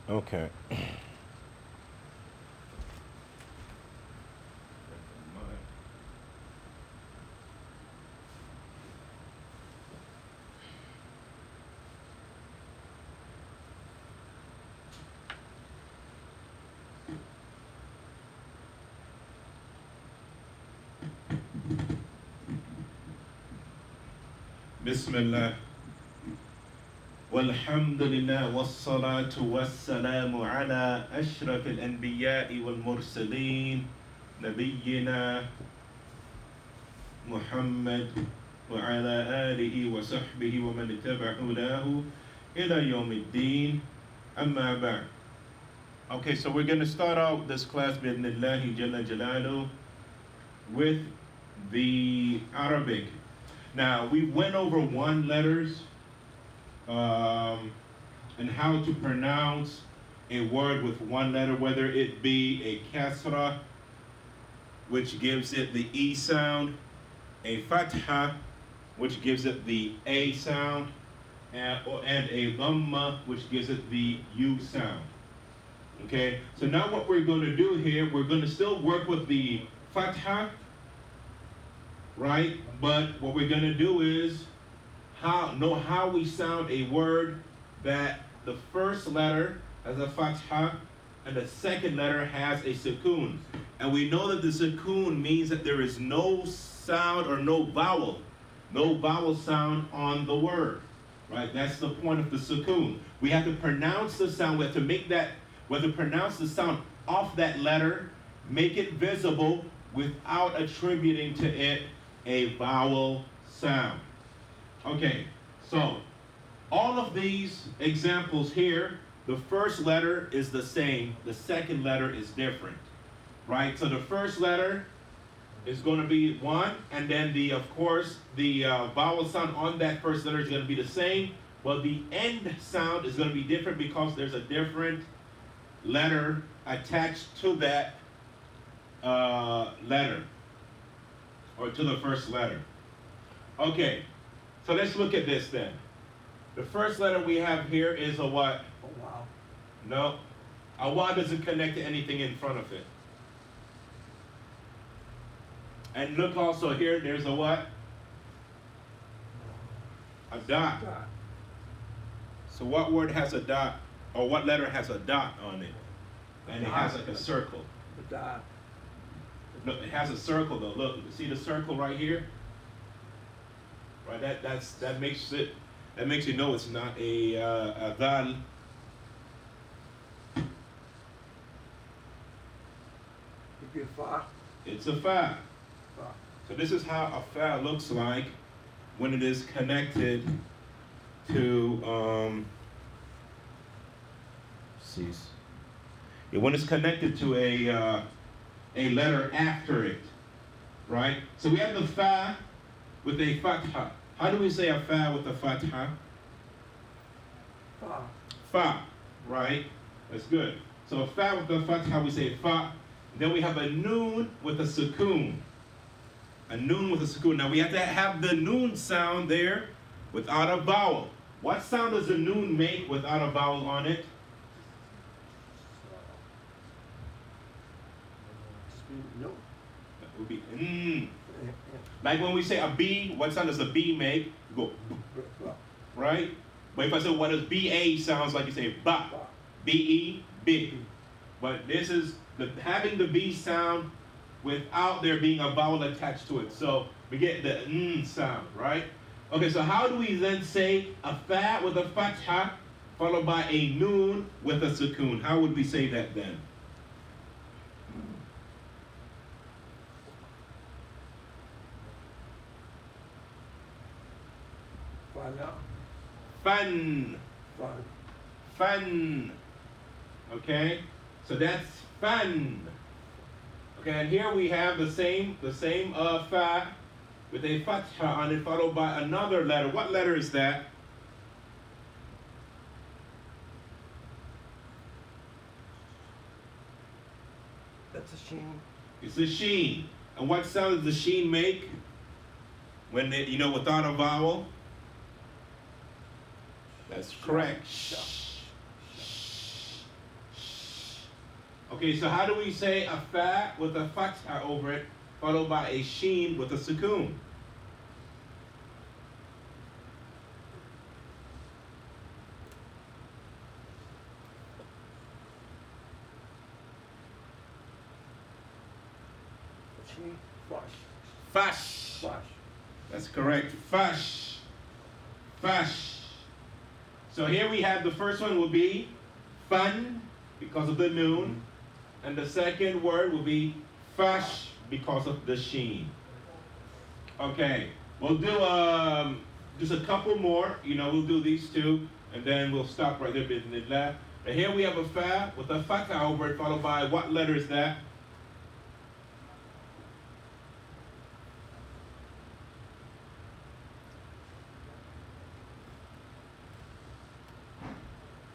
Okay. Bismillah. والحمد لله والصلاة والسلام على أشرف الأنبياء والمرسلين نبينا محمد وعلى آله وصحبه ومن اتبع هداه إلى يوم الدين أما بعد. Okay, so we're going to start out this class بإذن Jalla Jalalu with the Arabic. Now, we went over one letters and how to pronounce a word with one letter, whether it be a kasra, which gives it the E sound, a fatha, which gives it the A sound, and a dhamma, which gives it the U sound. Okay, so now what we're going to do here, we're going to still work with the fatha, right? But what we're going to do is know how we sound a word that the first letter has a fatha and the second letter has a sukoon. And we know that the sukoon means that there is no sound or no vowel sound on the word, right? That's the point of the sukoon. We have to pronounce the sound, we have to pronounce the sound off that letter, make it visible without attributing to it a vowel sound. Okay, so all of these examples here, the first letter is the same, the second letter is different, right? So the first letter is going to be one, and then of course, the vowel sound on that first letter is going to be the same, but the end sound is going to be different because there's a different letter attached to that letter, or to the first letter. Okay. So let's look at this then. The first letter we have here is a what? Oh, wow. No. A wa doesn't connect to anything in front of it. And look also here, there's a what? A dot. So what word has a dot, or what letter has a dot on it? And it has like a circle. The dot. Look, it has a circle though. Look, see the circle right here? Right, that makes you know it's not a dal. It'd be a fa. It's a fa. Fa. So this is how a fa looks like when it is connected to when it's connected to a letter after it, right? So we have the fa with a fatha. How do we say a fa with a fatha? Fa. Fa, right? That's good. So a fa with a fatha, we say fa. Then we have a noon with a sukoon. A noon with a sukoon. Now we have to have the noon sound there without a vowel. What sound does the noon make without a vowel on it? No. That would be Like when we say a B, what sound does a B make? You go right? But if I say what does BA sounds like, you say ba, B-E, B. But this is having the B sound without there being a vowel attached to it. So we get the sound, right? Okay, so how do we then say a fa with a fatha followed by a noon with a sukoon? How would we say that then? Fan. Fan. Okay? So that's fan. Okay, and here we have the same fa with a fatha on it followed by another letter. What letter is that? That's a sheen. It's a sheen. And what sound does the sheen make when without a vowel? That's correct. Shh. Okay, so how do we say a fa with a fatha over it, followed by a sheen with a sukoon? Sheen. Fash. Fash. Fash. That's correct. Fash. Fash. So here we have the first one will be fun because of the noon. And the second word will be fash because of the sheen. Okay, we'll do just a couple more. We'll do these two, and then we'll stop right there. Bismillah. And here we have a fa with a fatha over it, followed by what letter is that?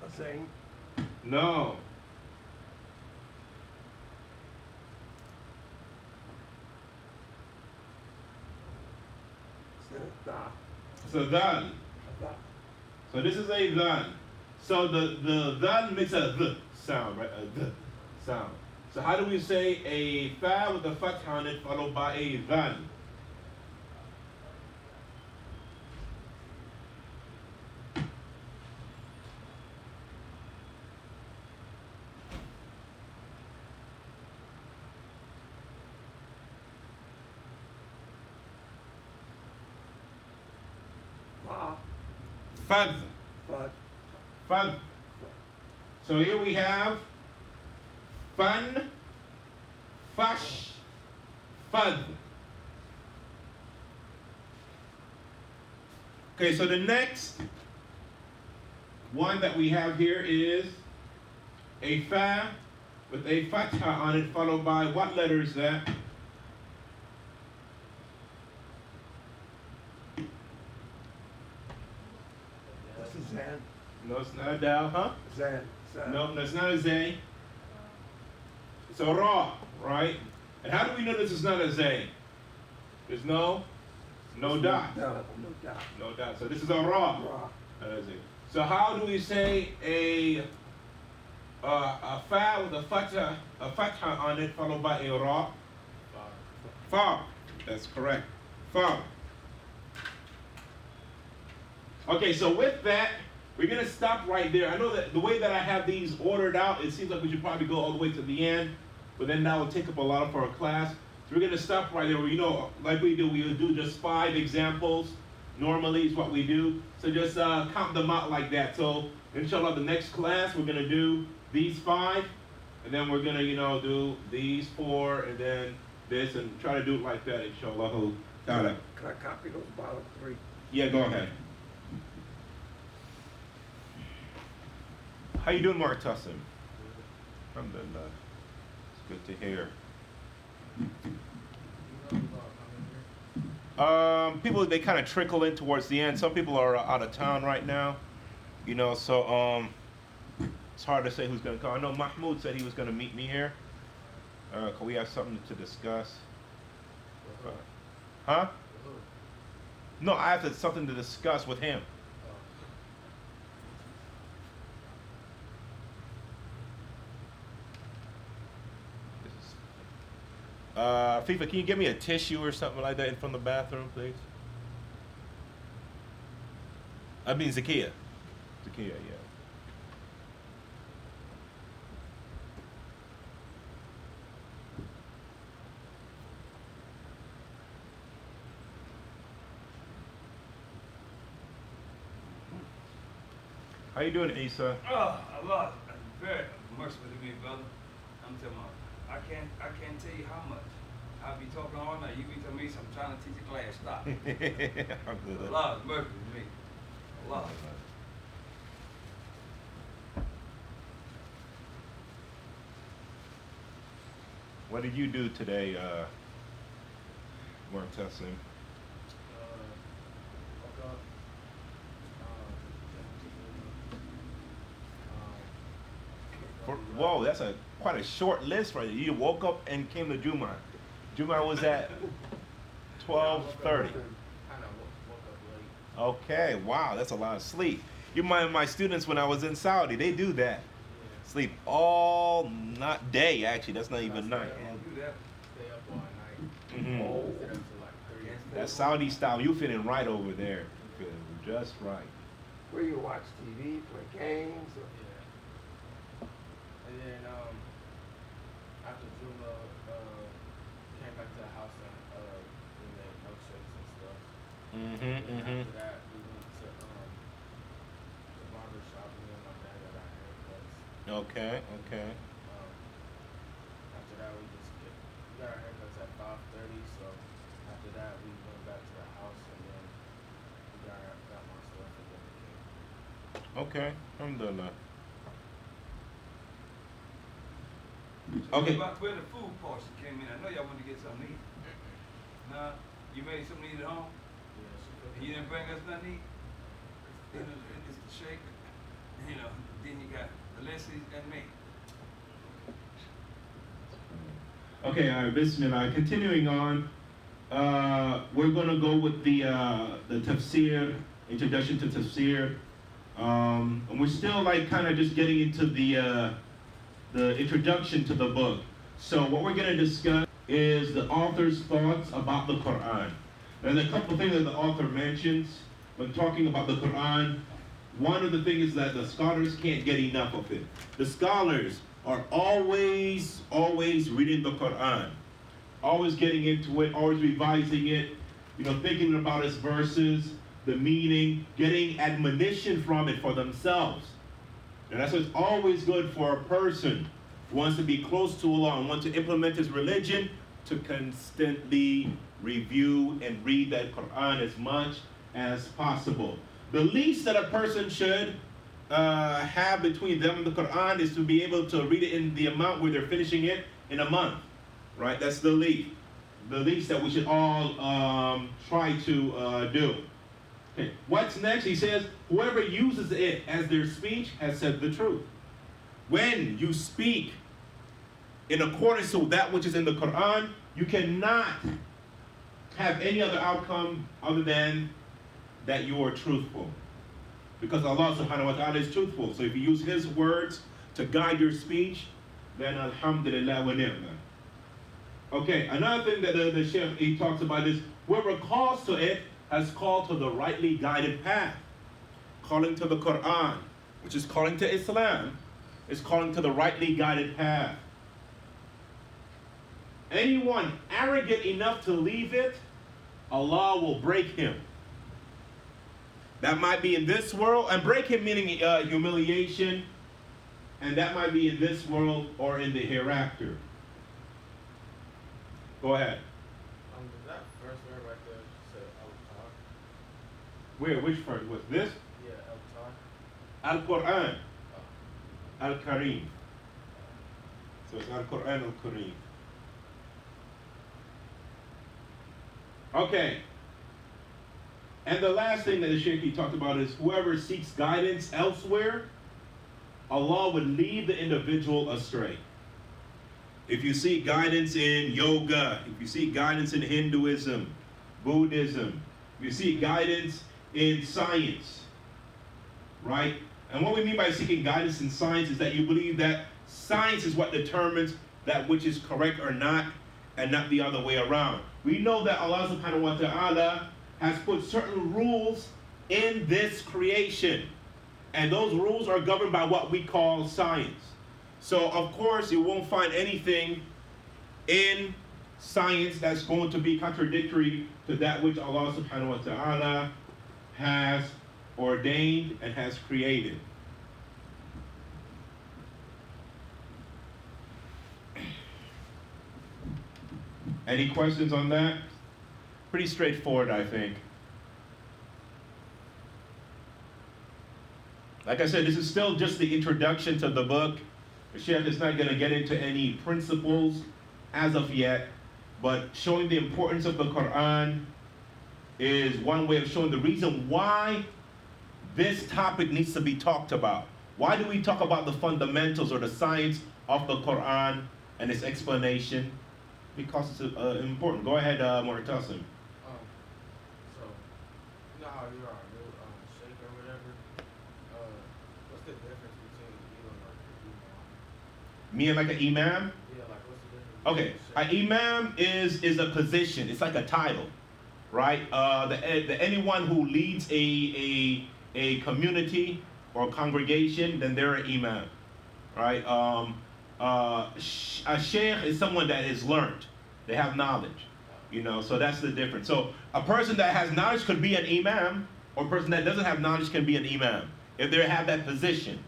A zain. No. It's a dal. So this is a dal. So the dal makes a th sound, right? A th sound. So how do we say a fa with a fatha on it followed by a dal? Fad. Fad. Fad. So here we have fun, fash, fad. Okay, so the next one that we have here is a fa with a fatha on it, followed by what letter is that? That's a zan. No, it's not a dal, huh? Zan. Zan. No, that's not a zay. It's a ra, right? And how do we know this is not a zay? There's no dot. No dot. No dot. So this is a ra. Ra. That is it. So how do we say a fa with a fatha on it followed by a ra? Fa. That's correct. Fa. Okay, so with that, we're going to stop right there. I know that the way that I have these ordered out, it seems like we should probably go all the way to the end, but then that will take up a lot of our class. So we're going to stop right there. Like we do just 5 examples. Normally is what we do. So just count them out like that. So inshallah, the next class, we're going to do these 5, and then we're going to, do these 4, and then this, and try to do it like that, inshallah. Can I copy those bottom 3? Yeah, go ahead. How you doing, Mark Tussin? Alhamdulillah. It's good to hear. People, they kind of trickle in towards the end. Some people are out of town right now, so it's hard to say who's going to come. I know Mahmoud said he was going to meet me here. Cause we have something to discuss. Huh? No, I have something to discuss with him. FIFA, can you give me a tissue or something like that from the bathroom, please? I mean, Zakia. Zakia, yeah. How you doing, Isa? Oh, Allah, very merciful to me, brother. I'm telling you, I can't tell you how much. I'll be talking all night. You be telling me I'm trying to teach a class. Stop. Allah is merciful to me. Allah. What did you do today, Martessim? Whoa, that's quite a short list right there. You woke up and came to Juma. Juma was at 12:30. Okay, wow, that's a lot of sleep. You mind my students when I was in Saudi, they do that. Sleep all not day. Actually, that's not even night. Can't do that. Stay up all night. Mm-hmm. Stay up till like 3. Can't stay That up Saudi style, you fitting right over there. You fitting just right. Where you watch TV, play games, or Yeah. And then after Juma, came back to the house and we made milkshakes and stuff. Mm-hmm. And Mm-hmm. after that, we went to the barber shop and then my dad got our haircuts. Okay. Okay. After that, we got our haircuts at 5:30. So after that, we went back to the house and then we got my stuff and then we came. Okay. Alhamdulillah. Okay. Okay. Where the food portion came in, I know y'all wanted to get something to eat. Nah, you made something to eat at home? Yeah, she cooked. And you didn't bring us nothing to eat? It's the shake, then you got the Leslie's and me. Okay, all right, Bismillah. Continuing on, we're going to go with the tafsir, introduction to tafsir. And we're still like kind of just getting into the introduction to the book. So what we're going to discuss is the author's thoughts about the Quran. There's a couple things that the author mentions when talking about the Quran. One of the things is that the scholars can't get enough of it. The scholars are always reading the Quran, always getting into it, always revising it, thinking about its verses, the meaning, getting admonition from it for themselves. And that's why it's always good for a person who wants to be close to Allah and wants to implement his religion to constantly review and read that Quran as much as possible. The least that a person should have between them and the Quran is to be able to read it in the amount where they're finishing it in a month, right? That's the least that we should all try to do. Okay. What's next? He says, whoever uses it as their speech has said the truth. When you speak in accordance to that which is in the Quran, you cannot have any other outcome other than that you are truthful. Because Allah subhanahu wa ta'ala is truthful. So if you use his words to guide your speech, then alhamdulillah wa ni'mah. Okay, another thing that the Shaykh he talks about is whoever calls to it has called to the rightly guided path. Calling to the Quran, which is calling to Islam, is calling to the rightly guided path. Anyone arrogant enough to leave it, Allah will break him. That might be in this world, and break him meaning humiliation, and that might be in this world or in the hereafter. Go ahead. That first word right there said al-Tar. Where? Which verse was this? Yeah, al-Tar. Al-Quran. Al-Kareem. So it's Al-Quran Al-Kareem. Okay. And the last thing that the Shaykh talked about is whoever seeks guidance elsewhere, Allah would lead the individual astray. If you seek guidance in yoga, if you seek guidance in Hinduism, Buddhism, if you seek guidance in science, right? And what we mean by seeking guidance in science is that you believe that science is what determines that which is correct or not, and not the other way around. We know that Allah subhanahu wa ta'ala has put certain rules in this creation. And those rules are governed by what we call science. So, of course, you won't find anything in science that's going to be contradictory to that which Allah subhanahu wa ta'ala has ordained and has created. Any questions on that? Pretty straightforward, I think. Like I said, this is still just the introduction to the book. The Sheikh is not going to get into any principles as of yet, but showing the importance of the Quran is one way of showing the reason why this topic needs to be talked about. Why do we talk about the fundamentals or the science of the Quran and its explanation? Because it's important. Go ahead, Mu'tasim. So, you know how you are a new sheikh or whatever? What's the difference between you and like the imam? Meaning like an imam? Yeah, like what's the difference? Okay, an imam is a position. It's like a title, right? Anyone who leads a community or congregation, then they're an imam, right? A sheikh is someone that is learned. They have knowledge, so that's the difference. So a person that has knowledge could be an imam, or a person that doesn't have knowledge can be an imam, if they have that position.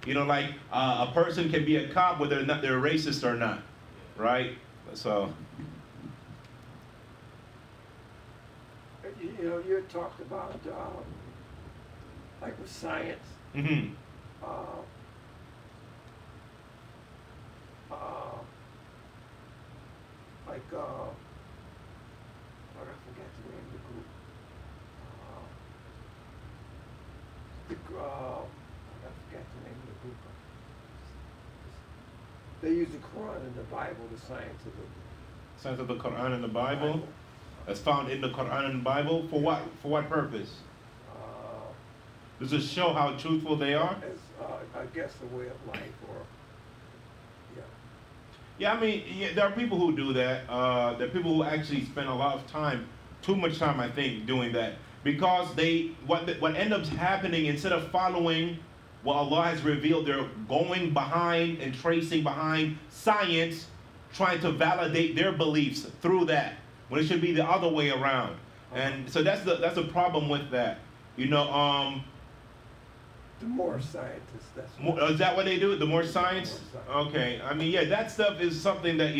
Like a person can be a cop whether or not they're racist or not, right? So. You had talked about, like with science, Mm-hmm. like, I forgot the name of the group. I forgot the name of the group. They use the Quran and the Bible, the science of the Science of the Quran and the Bible. That's found in the Quran and the Bible. For what? For what purpose? Does it show how truthful they are? As, I guess a way of life, or Yeah, I mean, there are people who do that. There are people who actually spend a lot of time, too much time, I think, doing that. Because what ends up happening, instead of following what Allah has revealed, they're going behind and tracing behind science, trying to validate their beliefs through that, when it should be the other way around. And so that's the problem with that. the more scientists. That's Is that what they do? The more science? The more science. Okay. I mean, yeah, that stuff is something that,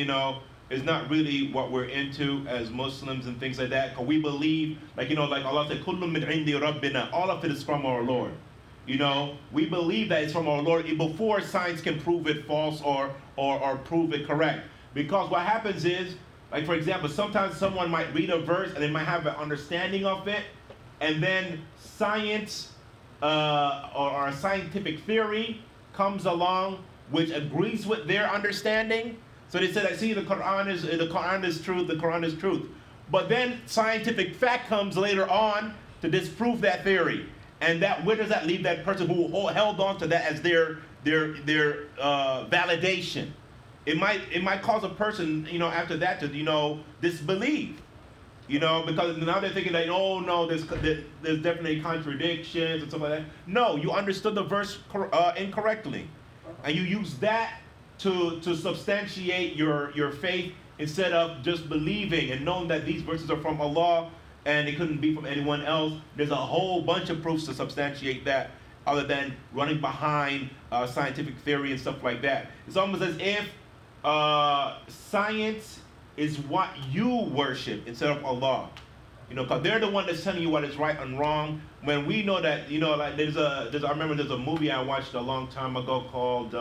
is not really what we're into as Muslims and things like that. Because we believe, like Allah said, كُلٌّ مِّنْ عِنْدِ رَبِّنَا. All of it is from our Lord. We believe that it's from our Lord before science can prove it false or prove it correct. Because what happens is, like for example, sometimes someone might read a verse and they might have an understanding of it, and then science or a scientific theory comes along which agrees with their understanding. So they said, I see the Quran is truth, the Quran is truth. But then scientific fact comes later on to disprove that theory. And where does that leave that person who held on to that as their validation? It might cause a person, after that to, disbelieve. Because now they're thinking that, oh no, there's definitely contradictions and stuff like that. No, you understood the verse incorrectly. And you use that to substantiate your faith instead of just believing and knowing that these verses are from Allah and it couldn't be from anyone else. There's a whole bunch of proofs to substantiate that other than running behind scientific theory and stuff like that. It's almost as if science is what you worship instead of Allah. Because they're the one that's telling you what is right and wrong. When we know that, like I remember there's a movie I watched a long time ago called,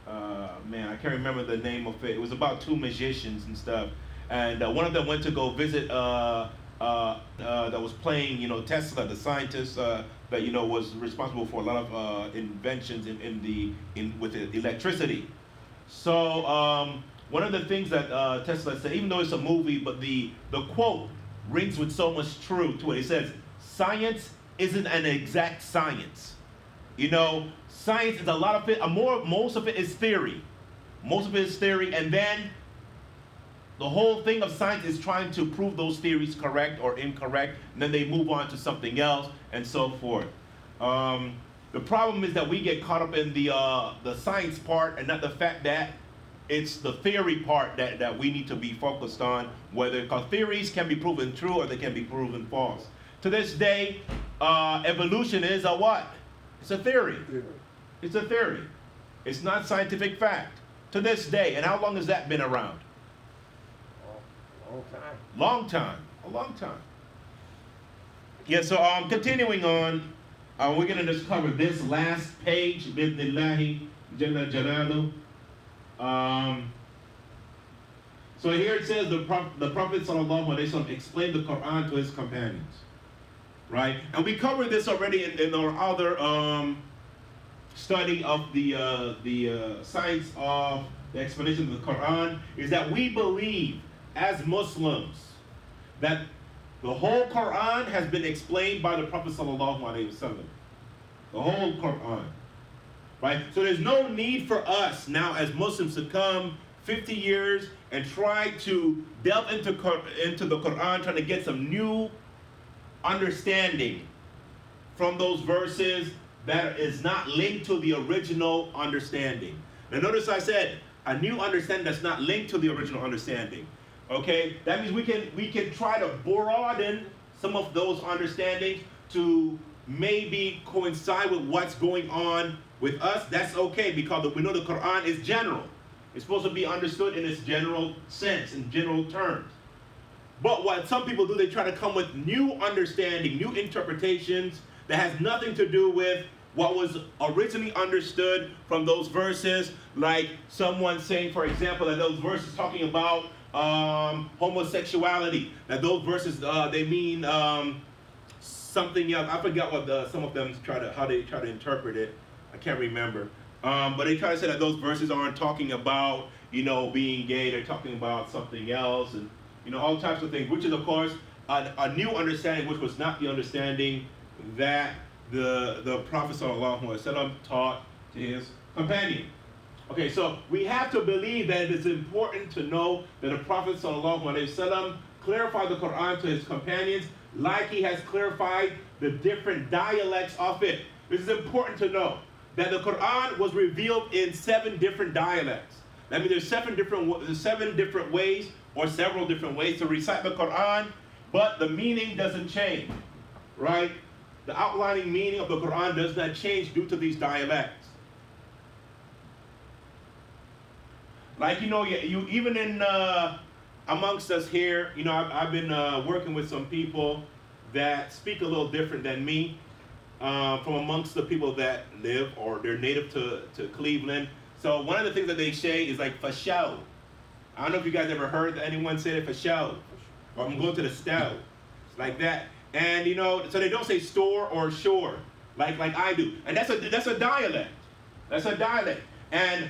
I can't remember the name of it. It was about two magicians and stuff. And one of them went to go visit that was playing, Tesla, the scientist that was responsible for a lot of inventions with electricity. So one of the things that Tesla said, even though it's a movie, but the quote rings with so much truth to it. It says, "Science isn't an exact science." Science is a lot of it. Most of it is theory. Most of it is theory, and then the whole thing of science is trying to prove those theories correct or incorrect, and then they move on to something else, and so forth. The problem is that we get caught up in the science part and not the fact that it's the theory part that we need to be focused on, because theories can be proven true or they can be proven false. To this day, evolution is a what? It's a theory. It's a theory. It's not scientific fact. To this day. And how long has that been around? Long time. A long time. Yeah, so continuing on, we're going to just cover this last page, Bidnillahi Jalla Jalalu. So here it says the Prophet Sallallahu Alaihi Wasallam explained the Quran to his companions. Right? And we covered this already in our other study of the science of the explanation of the Quran, is that we believe as Muslims that the whole Quran has been explained by the Prophet Sallallahu Alaihi Wasallam. The whole Quran. right? So there's no need for us now as Muslims to come 50 years and try to delve into the Quran, trying to get some new understanding from those verses that is not linked to the original understanding. Now notice I said a new understanding that's not linked to the original understanding. Okay, that means we can try to broaden some of those understandings to maybe coincide with what's going on with us. That's okay, because we know the Quran is general. It's supposed to be understood in its general sense, in general terms. But what some people do, they try to come with new understanding, new interpretations that has nothing to do with what was originally understood from those verses, like someone saying, for example, that those verses talking about homosexuality, that those verses, they mean something else. I forgot what some of them how they try to interpret it. I can't remember. But they try to say that those verses aren't talking about, being gay. They're talking about something else, and all types of things, which is of course a new understanding, which was not the understanding that the Prophet ﷺ taught to his companion. Okay, so we have to believe that it is important to know that the Prophet ﷺ clarified the Quran to his companions like he has clarified the different dialects of it. This is important to know that the Quran was revealed in 7 different dialects. That means there's 7 different ways or several different ways to recite the Quran, but the meaning doesn't change, right? The outlining meaning of the Quran does not change due to these dialects. Like, you even in amongst us here, I've been working with some people that speak a little different than me, from amongst the people that live or they're native to Cleveland. So one of the things that they say is like for show. I don't know if you guys ever heard anyone say it, for show, or I'm going to the stove, like that. And so they don't say store or shore, like I do. And that's a dialect. That's a dialect. And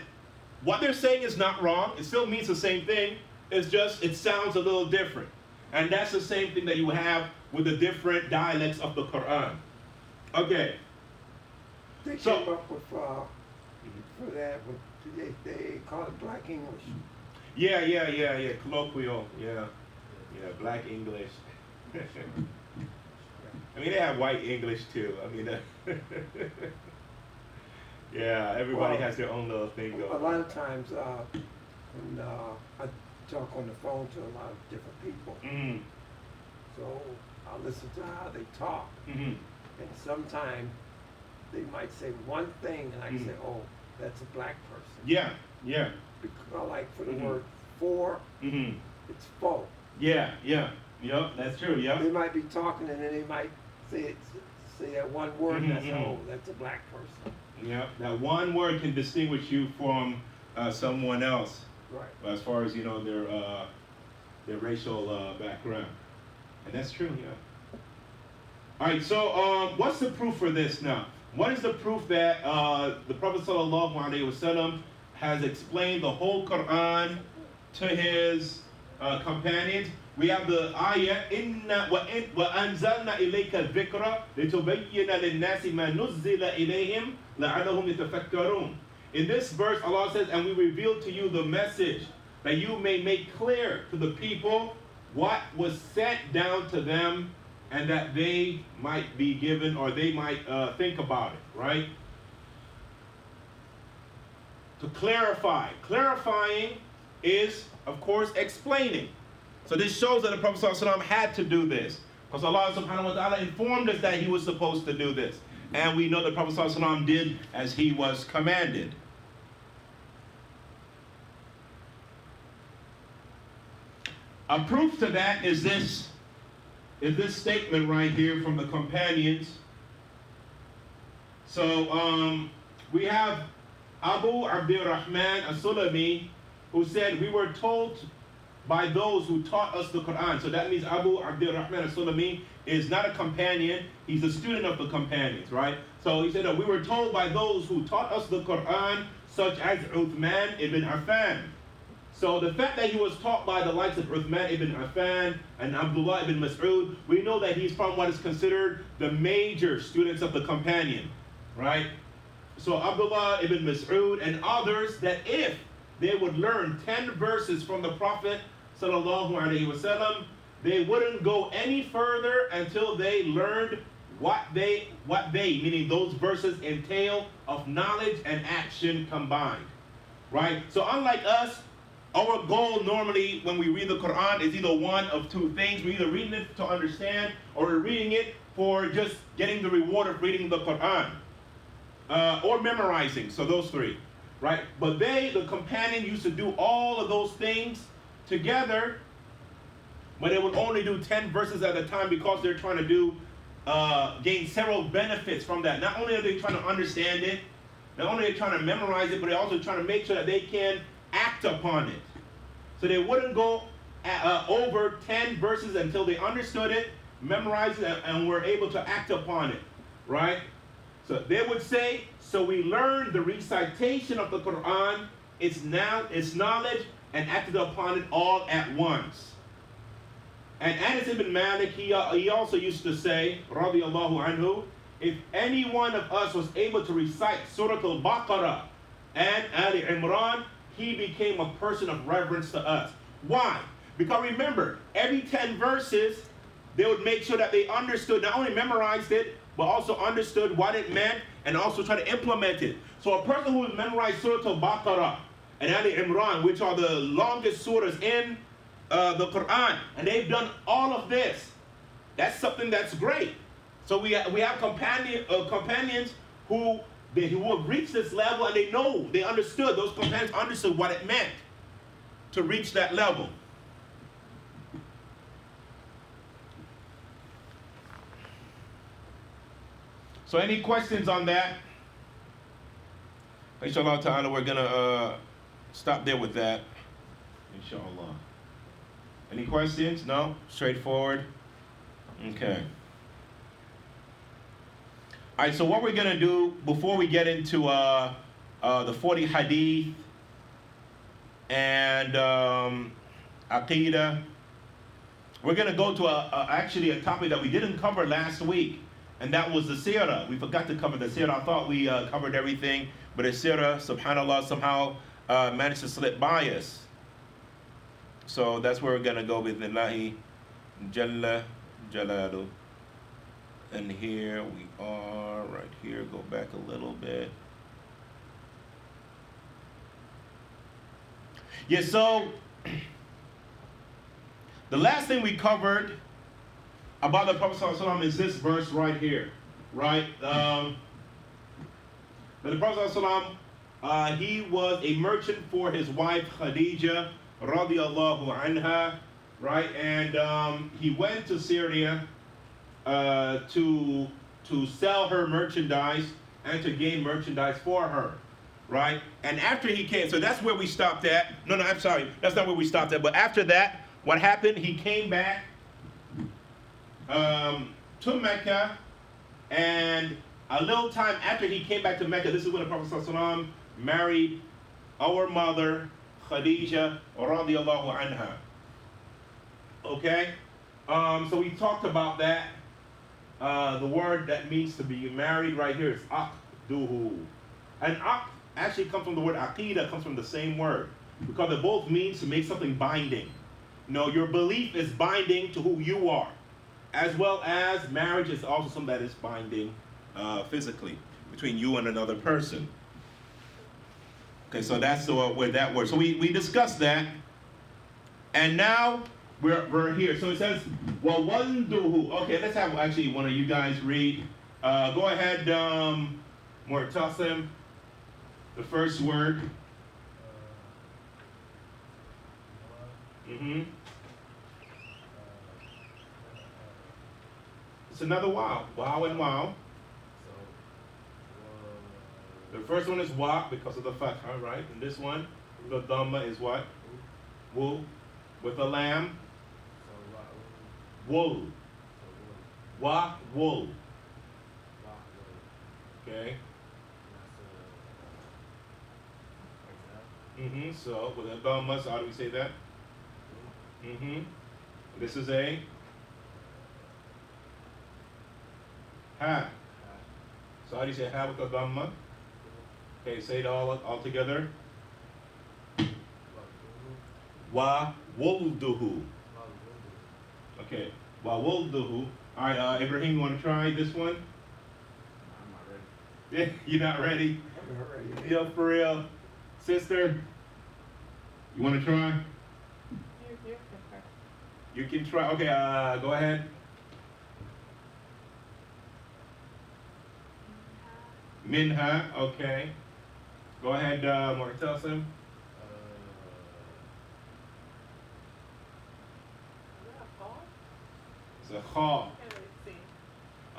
what they're saying is not wrong. It still means the same thing. It's just it sounds a little different. And that's the same thing that you have with the different dialects of the Quran. Okay. They So- came up with for that. They call it Black English. Yeah. Colloquial. Yeah. Black English. I mean, they have white English too. I mean, yeah, everybody Well, has their own little thing A going. lot of times when I talk on the phone to a lot of different people, Mm-hmm. so I listen to how they talk, Mm-hmm. and sometimes they might say one thing, and I Mhm. say, "Oh, that's a black person." Yeah. Because, like for the Mhm. word for, Mm-hmm. it's faux. Yeah. Yep, that's true. They Yep. might be talking, and then they might say that one word, and I say, Mhm. "Oh, that's a black person." Yep. That one word can distinguish you from someone else, Right. as far as their racial background, and that's true. Yeah. All right. So what's the proof for this now? What is the proof that the Prophet ﷺ has explained the whole Quran to his companions? We have the ayah, "Inna wa anzalna ilayka dhikra litubayyina lin-nasi ma nuzzila ilayhim la'allahum yatafakkarun." In this verse, Allah says, "And we revealed to you the message that you may make clear to the people what was sent down to them, and that they might be given, or they might think about it," right? To clarify. Clarifying is, of course, explaining. So this shows that the Prophet ﷺ had to do this, because Allah subhanahu wa ta'ala informed us that he was supposed to do this. And we know that the Prophet ﷺ did as he was commanded. A proof to that is this statement right here from the companions. So we have Abu Abdurrahman as-Sulami, who said, "We were told by those who taught us the Quran." So that means Abu Abdurrahman as-Sulami is not a companion, he's a student of the companions, right? So he said that we were told by those who taught us the Quran, such as Uthman ibn Affan. So the fact that he was taught by the likes of Uthman ibn Affan and Abdullah ibn Mas'ud, we know that he's from what is considered the major students of the companion, right? So Abdullah ibn Mas'ud and others, that if they would learn 10 verses from the Prophet sallallahu alaihi wasallam, they wouldn't go any further until they learned what they, meaning those verses entail of knowledge and action combined. Right? So unlike us, our goal normally when we read the Quran is either one of two things. We're either reading it to understand, or we're reading it for just getting the reward of reading the Quran. Or memorizing, so those three. Right? But the companion, used to do all of those things together, but they would only do 10 verses at a time because they're trying to gain several benefits from that. Not only are they trying to understand it, not only are they trying to memorize it, but they're also trying to make sure that they can act upon it. So they wouldn't go over 10 verses until they understood it, memorized it, and were able to act upon it. Right? So they would say, so we learned the recitation of the Quran, its knowledge, and acted upon it all at once. And Anas ibn Malik, he also used to say, radiyallahu anhu, if any one of us was able to recite Surah Al-Baqarah and Ali Imran, he became a person of reverence to us. Why? Because remember, every 10 verses, they would make sure that they understood, not only memorized it, but also understood what it meant and also try to implement it. So a person who has memorized Surah Al-Baqarah and Ali Imran, which are the longest surahs in the Quran, and they've done all of this, that's something that's great. So we have companions who have reached this level, and they understood, those companions understood what it meant to reach that level. So any questions on that? Inshallah ta'ala, we're going to stop there with that. Inshallah. Any questions? No? Straightforward? Okay. All right, so what we're going to do before we get into the 40 hadith and Aqidah, we're going to go to actually a topic that we didn't cover last week, and that was the seerah. We forgot to cover the seerah. I thought we covered everything, but the seerah, subhanAllah, somehow managed to slip by us. So that's where we're going to go with Illahi Jalla Jalalu. And here we are, right here. Go back a little bit. Yeah, so the last thing we covered about the Prophet ﷺ is this verse right here, right? That the Prophet ﷺ, he was a merchant for his wife Khadija, radiyallahu anha, right? And he went to Syria to sell her merchandise and to gain merchandise for her, right? And after he came, so that's where we stopped at. No, I'm sorry, that's not where we stopped at. But after that, what happened? He came back to Mecca, and a little time after he came back to Mecca, this is when the Prophet ﷺ married our mother, Khadija, radiyallahu anha. Okay? So we talked about that. The word that means to be married right here is aqduhu. And aqd actually comes from the word aqidah, comes from the same word, because it both means to make something binding. You know, your belief is binding to who you are, as well as marriage is also something that is binding physically between you and another person. Okay, so that's where that word. So we discussed that, and now we're here. So it says, وَوَلْدُهُ. Okay, let's have actually one of you guys read. Go ahead, Mu'tasim, the first word. It's another wow. Wow and wow. The first one is wa because of the fatha, right? And this one, the dhamma is what? Wu. With a lamb. Wool. Wa, wool. Okay. So with a dhamma, so how do we say that? This is a ha. So how do you say ha with a dhamma? Okay, say it all together. Wa wulduhu. Okay, wa wulduhu. All right, Ibrahim, you want to try this one? I'm not ready. Yeah, you're not ready. I'm not ready. Yo, for real, sister. You want to try? You can try. Okay, go ahead. Minha. Okay. Go ahead, Mu'tasim. It's a kha.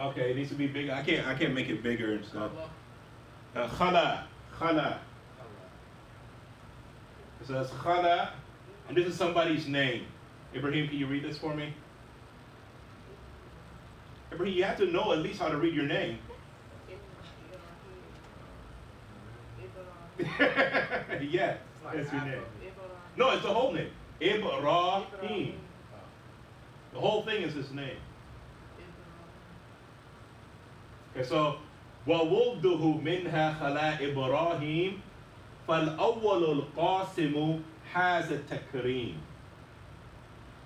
Okay, it needs to be bigger. I can't make it bigger and stuff. Khala. Khala. It says khala, and this is somebody's name. Ibrahim, can you read this for me? Ibrahim, you have to know at least how to read your name. Yeah, that's your name. No, it's the whole name. Ibrahim. The whole thing is his name. Okay, so وَوُلْدُهُ مِنْهَا خَلَا إِبْرَاهِيمَ فَالْأَوَّلُ الْقَاسِمُ حَازَ التَّكْرِيمِ.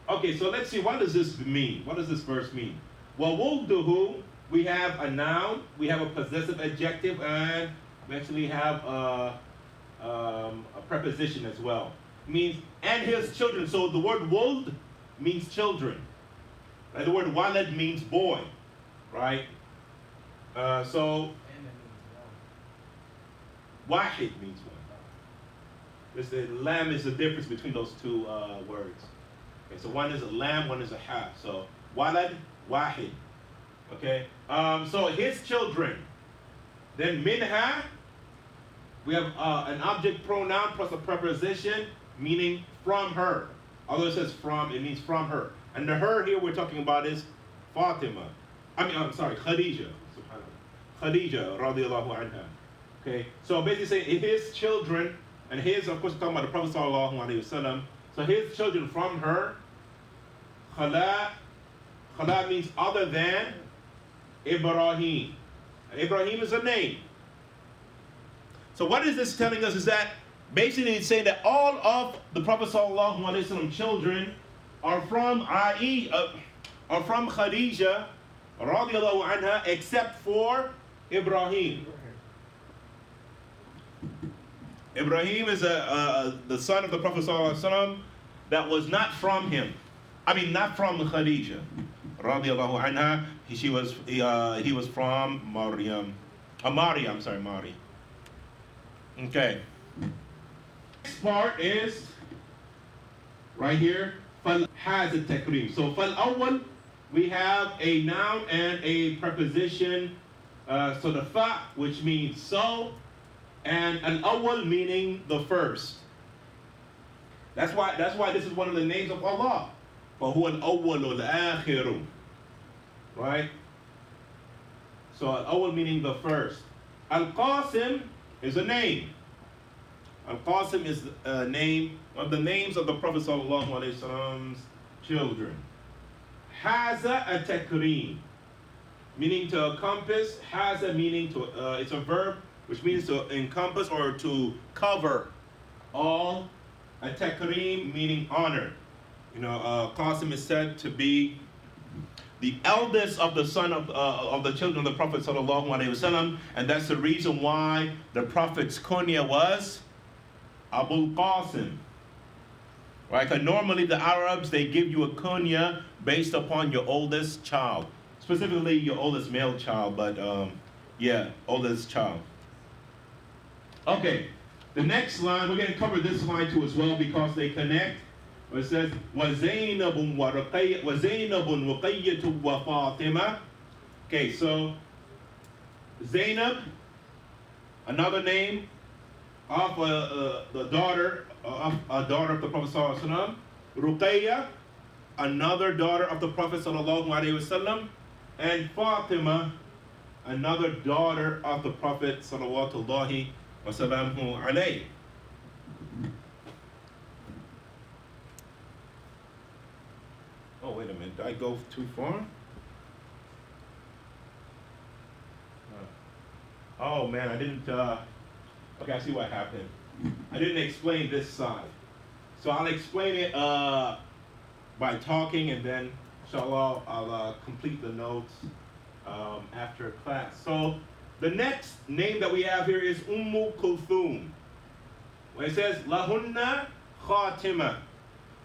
Okay, so let's see, what does this mean? What does this verse mean? وَوُلْدُهُ, we have a noun, we have a possessive adjective, and we actually have a preposition as well. It means, and his children. So the word wuld means children. Right? The word walad means boy, right? So wahid means one. This the lamb is the difference between those two words. Okay, so one is a lamb, one is a ha. So walad, wahid. Okay. So his children. Then minha, we have an object pronoun plus a preposition meaning from her. Although it says from, it means from her. And the her here we're talking about is Fatima. I'm sorry, Khadija. Khadija radiallahu anha. Okay, so basically saying his children, and his, of course, we're talking about the Prophet sallallahu alaihi wasallam. So his children from her, khala means other than Ibrahim. And Ibrahim is a name. So what is this telling us is that basically it's saying that all of the Prophet sallallahu alaihi wasallam children are from Khadija radiallahu anha except for Ibrahim. Ibrahim is the son of the Prophet ﷺ that was not from him. I mean, not from Khadija radiallahu anha. He was from Maryam. Mari. Okay. Next part is right here. Fal has a takrim. So fal awwal, we have a noun and a preposition. So the fa, which means so, and an awwal meaning the first. That's why this is one of the names of Allah. فَهُوَ الْأَوَّلُ الْآخِرُ. Right? So al-awwal meaning the first. Al-Qasim is a name. Al-Qasim is a name of the names of the Prophet sallallahu alaihi wasallam's children. Haza a takrim, meaning to encompass. Haza meaning to, it's a verb which means to encompass or to cover all. A takrim meaning honor. You know, Qasim is said to be the eldest of the son of the children of the Prophet sallallahu alaihi wasallam, and that's the reason why the Prophet's kunya was Abul Qasim. Right? Because normally the Arabs, they give you a kunya based upon your oldest child, specifically your oldest male child, but oldest child. Okay, the next line, we're going to cover this line too as well because they connect. It says, وَزَيْنَبٌ وَقَيَّةٌ وَفَاطِمَةٌ. Okay, so Zainab, another name of the daughter of a daughter of the Prophet sallallahu alaihi wasallam. Ruqayya, another daughter of the Prophet sallallahu alaihi wasallam, and Fatima, another daughter of the Prophet sallallahu alaihi wasallam. Oh, wait a minute. Did I go too far? Oh, man, I didn't. Okay, I see what happened. I didn't explain this side. So I'll explain it by talking, and then inshallah I'll complete the notes after class. So the next name that we have here is Kulthum. When it says Lahunna Khatima.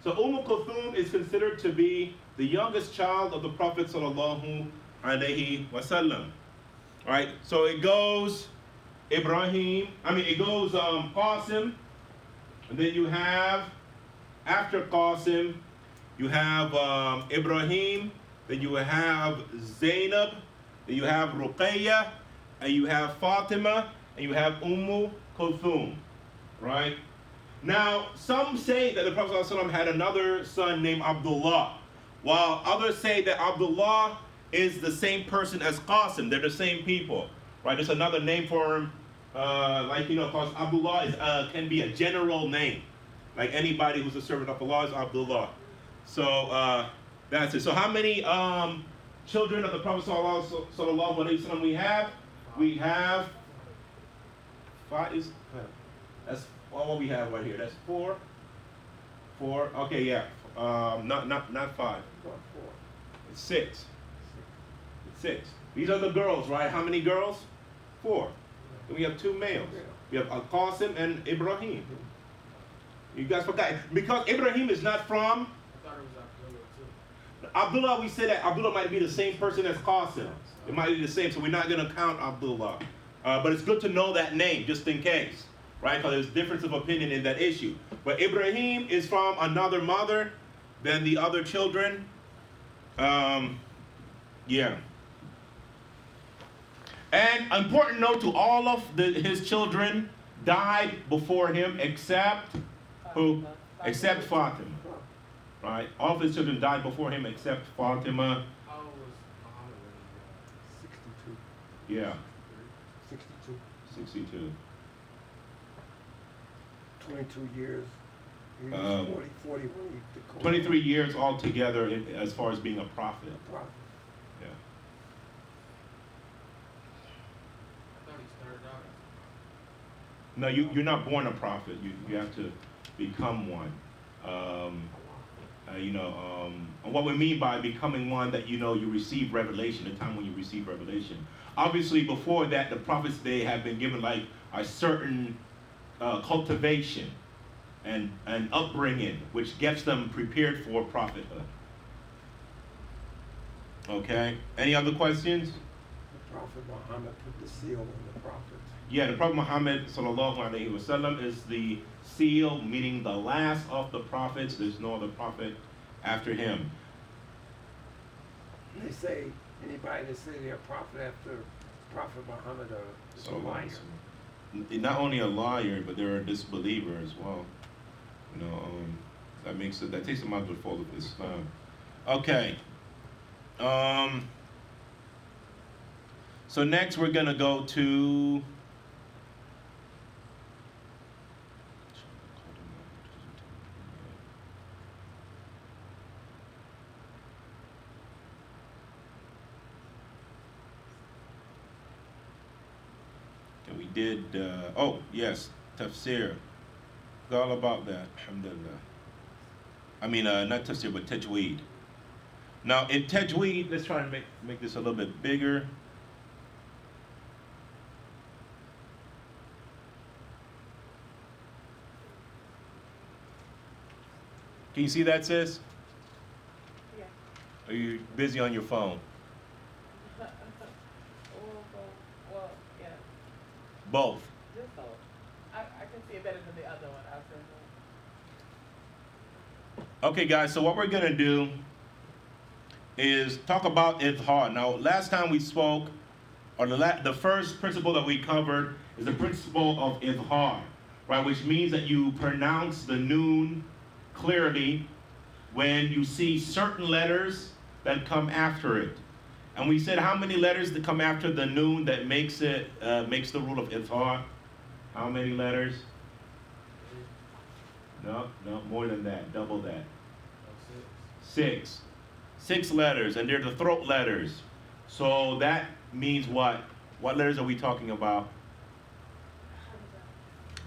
So Kulthum is considered to be the youngest child of the Prophet sallallahu alaihi wasallam. All right, so it goes Qasim, and then you have, after Qasim, you have Ibrahim, then you have Zainab, then you have Ruqayya, and you have Fatima, and you have Kulthum, right? Now, some say that the Prophet ﷺ had another son named Abdullah, while others say that Abdullah is the same person as Qasim. They're the same people, right? There's another name for him, because Abdullah can be a general name. Like anybody who's a servant of Allah is Abdullah. So that's it. So how many children of the Prophet sallallahu alaihi wasallam we have? We have five. That's all we have right here. That's four. Okay, yeah. Not five. It's six. It's six. These are the girls, right? How many girls? Four. And we have two males. We have Al-Qasim and Ibrahim. You guys forgot. Because Ibrahim is not from... I thought it was Abdullah too. Abdullah, we said that Abdullah might be the same person as Qasim. It might be the same, so we're not going to count Abdullah. But it's good to know that name, just in case. Right? Because there's difference of opinion in that issue. But Ibrahim is from another mother than the other children. Yeah. And important note to all of his children died before him except who? Except Fatima. Right? All of his children died before him except Fatima. How old was Muhammad when he died? 62. Yeah. 62. 62. 22 years. He was 40 when he declared. 23 years altogether as far as being a prophet. Prophet. Yeah. I thought he started out as No, you're not born a prophet. You have to become one. And what we mean by becoming one, that you receive revelation, the time when you receive revelation. Obviously, before that, the prophets, they have been given like a certain cultivation and upbringing, which gets them prepared for prophethood. Okay. Any other questions? The Prophet Muhammad put the seal on the prophets. Yeah, the Prophet Muhammad sallallahu alaihi wasallam is the seal, meaning the last of the prophets. There's no other prophet after him. They say anybody that say they're a prophet after Prophet Muhammad is a liar. Not only a liar, but they're a disbeliever as well. That takes them out of the fold of Islam. Okay. So next we're gonna go to. We did, tafsir. It's all about that, alhamdulillah. Not tafsir, but tajweed. Now, in tajweed, let's try and make this a little bit bigger. Can you see that, sis? Yeah. Are you busy on your phone? Well, yeah. Both. Just so. I can see it better than the other one. I'll send one. Okay, guys, so what we're going to do is talk about idhar. Now, last time we spoke, or the first principle that we covered is the principle of idhar, right? Which means that you pronounce the noon clearly when you see certain letters that come after it. And we said how many letters that come after the noon that makes the rule of idhar? How many letters? No, more than that, double that. 6. 6 letters, and they're the throat letters. So that means what? What letters are we talking about?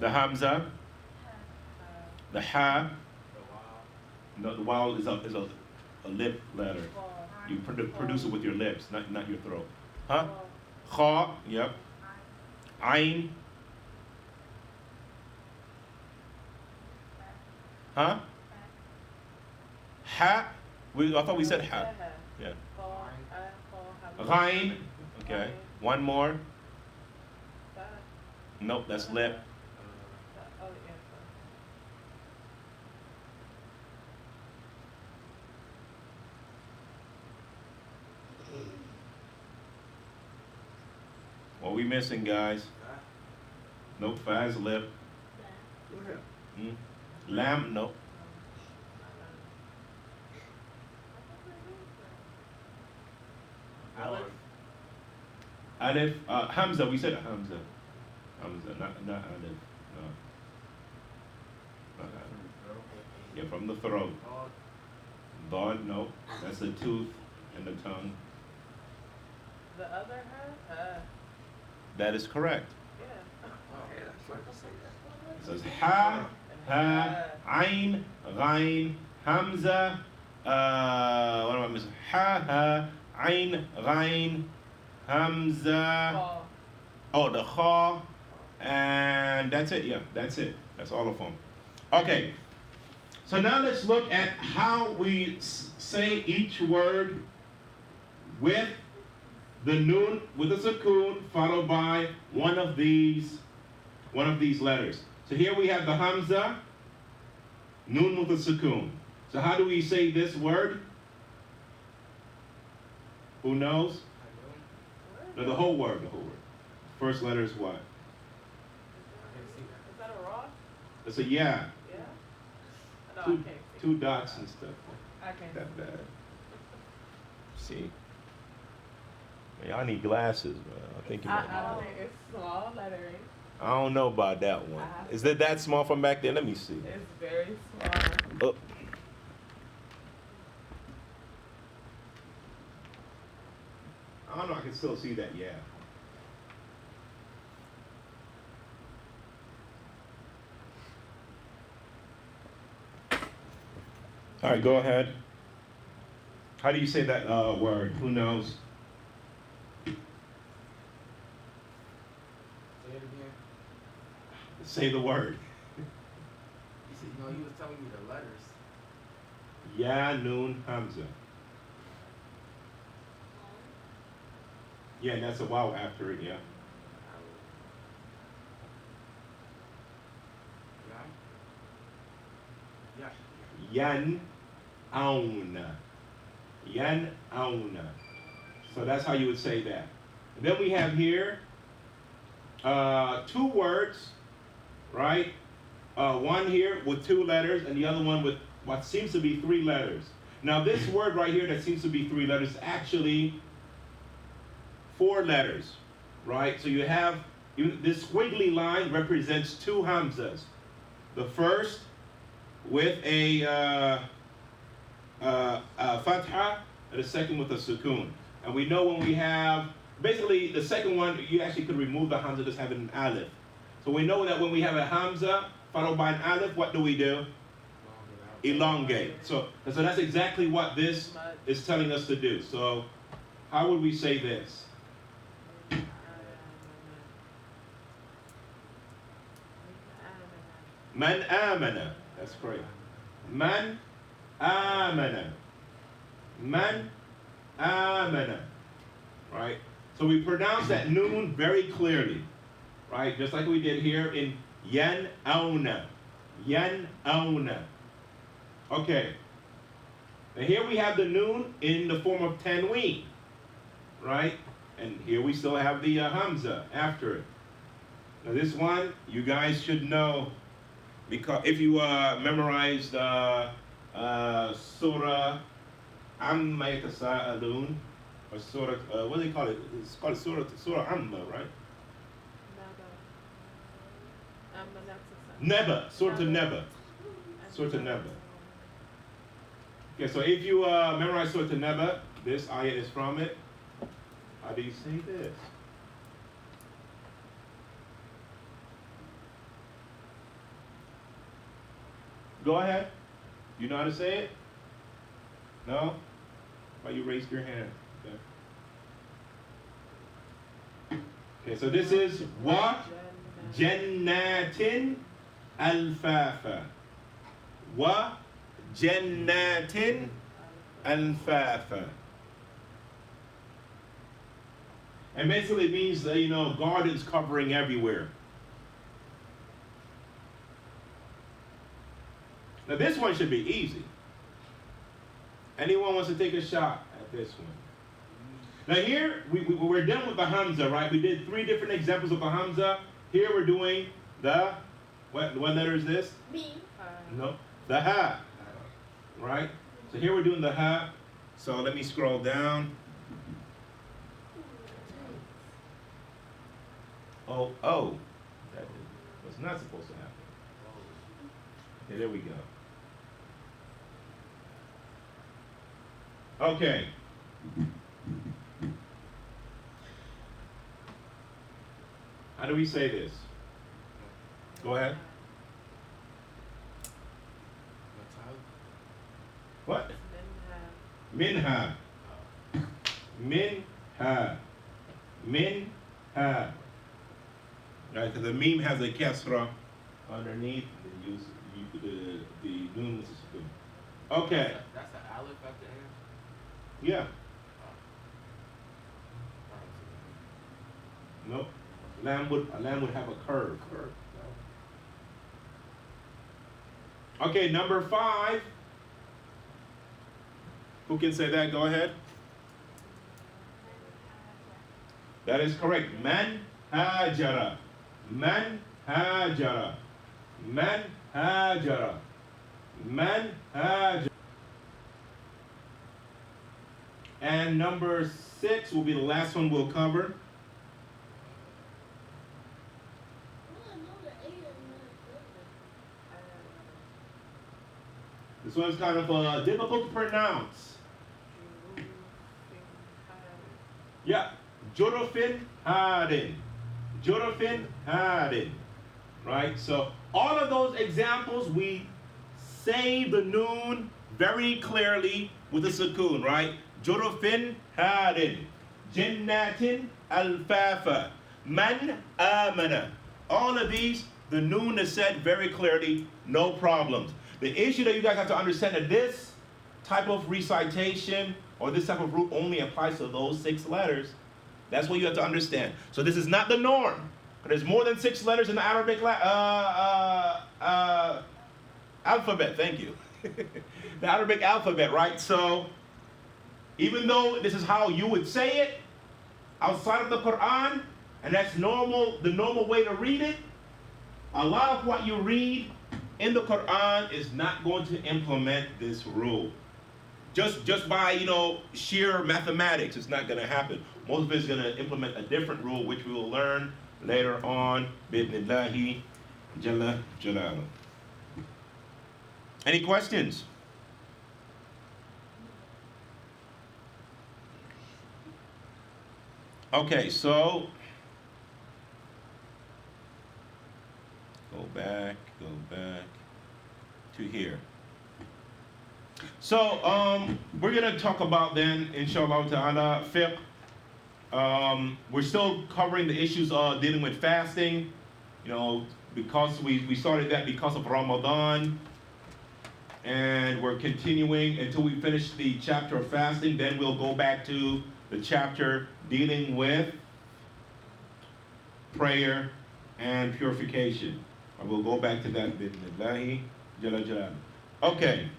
The hamza, the ha. The wow. No, the vowel is a lip letter. You produce it with your lips, not your throat. Huh? Kha, yep. Ain. Huh? Ha. I thought we said ha. Yeah. Ghain. Okay. One more. Nope, that's lip. What we missing, guys? Nope, Faz lip. Lamb, nope. Alif, Hamza, we said Hamza. Hamza, not Alif. No. Not Alif. Yeah, from the throat. Dod, no. That's the tooth and the tongue. The other ha? That is correct. Yeah. It says Ha, Ha, Ain, Ghain, Hamza. What am I missing? Ha, Ha, Ain, Ghain, Hamza. Oh, the Kha. And that's it. Yeah, that's it. That's all of them. Okay. So now let's look at how we say each word with the noon with a sukoon followed by one of these letters. So here we have the hamza, noon with a sukoon. So how do we say this word? Who knows? No, the whole word, First letter is what? Is that a rock? It's a yeah. Yeah. No, I Two, can't see. two dots and stuff. I can't That see. bad. See? Y'all need glasses, man. I think you might I need don't think it's small lettering. I don't know about that one. Is it that small from back there? Let me see. It's very small. Oh. I don't know. I can still see that. Yeah. All right. Go ahead. How do you say that word? Who knows? Say it again. Say the word. You said, no, you was telling me the letters. Ya, Nun, Hamza. Yeah, and that's a wow after it, yeah. Yeah. Yan, auna. Yan, auna. So that's how you would say that. And then we have here two words, right? One here with two letters and the other one with what seems to be three letters. Now this word right here that seems to be three letters is actually four letters, right? So you have, this squiggly line represents two hamzas. The first with a fatha and the second with a sukoon. And we know when we have, basically the second one, you actually could remove the hamza, just have it an alif. So we know that when we have a hamza followed by an alif, what do we do? Elongate. So that's exactly what this is telling us to do. So how would we say this? Man amana. That's correct. Man amana. Man amana. Right? So we pronounce that noon very clearly. Right? Just like we did here in yan auna. Yan auna. Okay. Now here we have the noon in the form of tanween. Right? And here we still have the hamza after it. Now this one, you guys should know, because if you memorized Surah Amma Yatasa'alun, or Surah, what do they call it? It's called Surah Amma, right? Neba, Surah Neba. Surah Neba. Okay, so if you memorize Surah Neba, this ayah is from it. How do you say this? Go ahead. You know how to say it? No? Why you raised your hand? Okay. Okay, so this is wa jannatin alfafa. Wa jannatin alfafa. And basically it means that, gardens covering everywhere. Now this one should be easy. Anyone wants to take a shot at this one? Now here, we're done with the Hamza, right? We did 3 different examples of the Hamza. Here we're doing the, what letter is this? Me. No, the Ha. Right? So here we're doing the Ha. So let me scroll down. Oh. That was not supposed to happen. Okay, there we go. Okay. How do we say this? Go ahead. What? Minha. Minha. Minha. Right, because the meme has a kasra underneath. They use the noon with the sukoon. Okay. That's an aleph at the end? Yeah. Nope. A lamb would have a curve. Okay, number 5. Who can say that? Go ahead. That is correct. Man hajara. Man hajara. Man hajara. Man hajara. And number 6 will be the last one we'll cover. This one's kind of difficult to pronounce. Yeah, Jorofin Hadin. Jorofin Hadin. Right? So all of those examples, we say the noon very clearly with a sukoon, right? Jorofin Hadin. Jannatin alfafa. Man amana. All of these, the noon is said very clearly, no problems. The issue that you guys have to understand that this type of recitation or this type of rule only applies to those 6 letters. That's what you have to understand. So this is not the norm. There's more than 6 letters in the Arabic alphabet. Thank you. The Arabic alphabet, right? So even though this is how you would say it outside of the Quran, and that's normal, the normal way to read it, a lot of what you read in the Quran is not going to implement this rule. Just by, sheer mathematics, it's not going to happen. Most of it is going to implement a different rule, which we will learn later on. Bidnillahi Jalla Jalaluh. Any questions? Okay, so go back to here. So we're going to talk about then, inshallah ta'ala, fiqh. We're still covering the issues of dealing with fasting, because we started that because of Ramadan. And we're continuing until we finish the chapter of fasting. Then we'll go back to the chapter dealing with prayer and purification. I will go back to that. Bismillahi Jalla Jalaluh. Okay.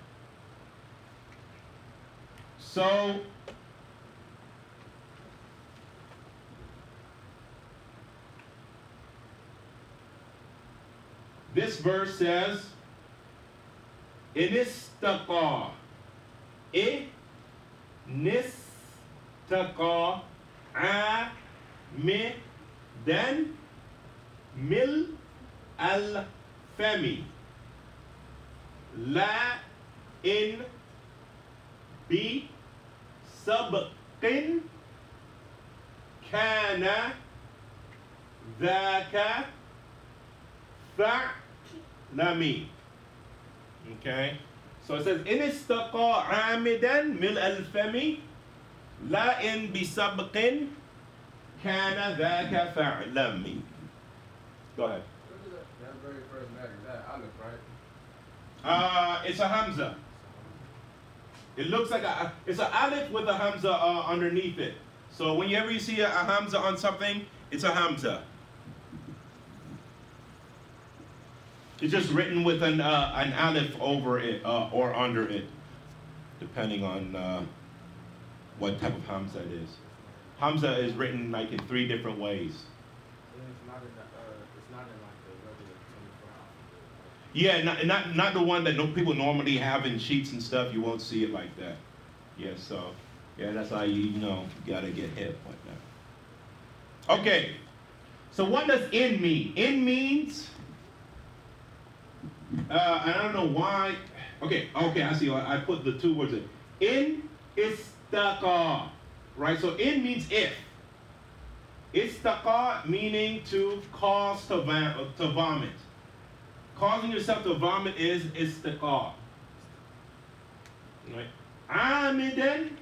So this verse says, Inistaqa. Inistaqa. Then mil al-fami. La in bi sabqin kana dhaka fa'lami. Okay? So it says, إن استقى عامدا ملء الفم لا إن بسبق كان ذاك فاعلم. Go ahead. What is that very first letter? Is that Aleph, right? It's a Hamza. It looks like it's an Aleph with a Hamza underneath it. So whenever you see a Hamza on something, it's a Hamza. It's just written with an Aleph over it or under it, depending on what type of Hamza it is. Hamza is written like in 3 different ways. It's not in like the regular 24 alphabet. Yeah, not the one that people normally have in sheets and stuff. You won't see it like that. Yeah, so yeah, that's how you gotta get hip like that. Okay, so what does in mean? In means I don't know why. Okay, I see. I put the 2 words in istaqa, right? So in means if. Istaqa meaning to cause to vomit. Causing yourself to vomit is istiqa. Right? Amidan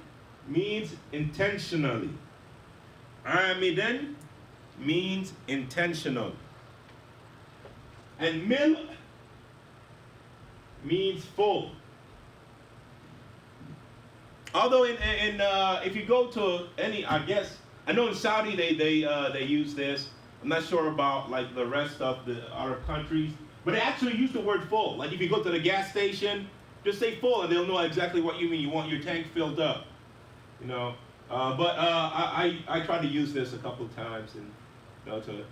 means intentionally. Amidan means intentional. And mil means full. Although if you go to any, I know in Saudi they use this. I'm not sure about like the rest of the other countries, but they actually use the word full. Like if you go to the gas station, just say full, and they'll know exactly what you mean. You want your tank filled up, But I tried to use this a couple of times, and to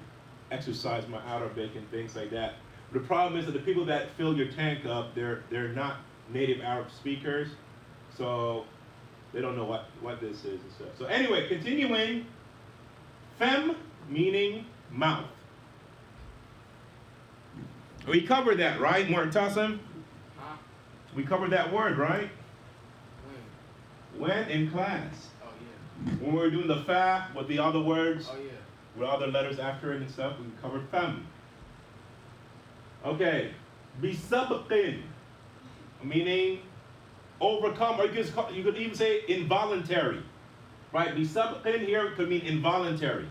exercise my Arabic and things like that. The problem is that the people that fill your tank up, they're not native Arab speakers, so they don't know what this is and stuff. So anyway, continuing, fem meaning mouth. We covered that, right, Mu'tasim? Huh? We covered that word, right? When? When in class. Oh yeah. When we were doing the fa with the other words, Oh yeah. with other letters after it and stuff, we covered fem. Okay, bisabqin, meaning overcome, or you could even say involuntary, right? Bisabqin here could mean involuntary,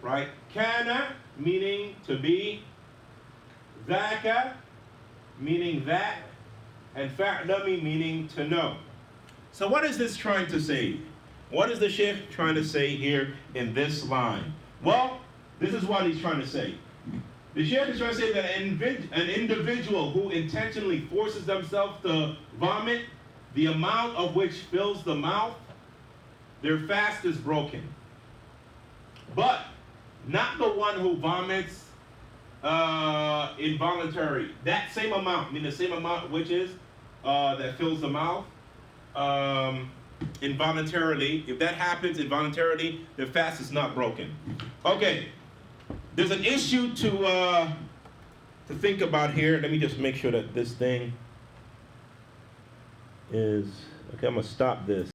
right? Kana, meaning to be, dhaka, meaning that, and fa'lami, meaning to know. So what is this trying to say? What is the Sheikh trying to say here in this line? Well, this is what he's trying to say. The Sheikh is trying to say that an individual who intentionally forces themselves to vomit, the amount of which fills the mouth, their fast is broken. But not the one who vomits involuntary. That same amount, the same amount which is that fills the mouth involuntarily. If that happens involuntarily, their fast is not broken. Okay. There's an issue to think about here. Let me just make sure that this thing is, okay, I'm gonna stop this.